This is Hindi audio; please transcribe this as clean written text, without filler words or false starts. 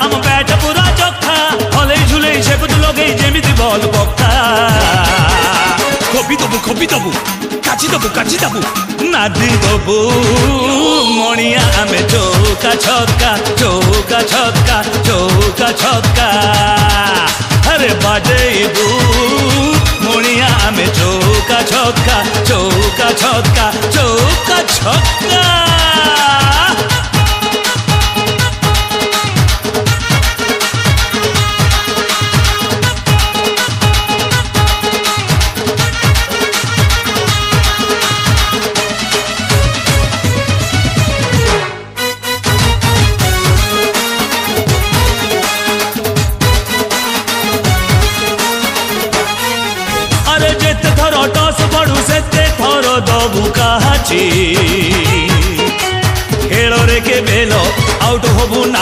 आम बैट पूरा चोखा हले झुले सेबुद लगे जेमिति बल पक्का खोपी दबु काची दबु नादी दबु मणिया आमे चौका छक्का अरे बाजेबू मणिया आमे चौका छक्का टॉस बड़ू से थर दबु काची खेल रे के बेलो आउट होबू ना।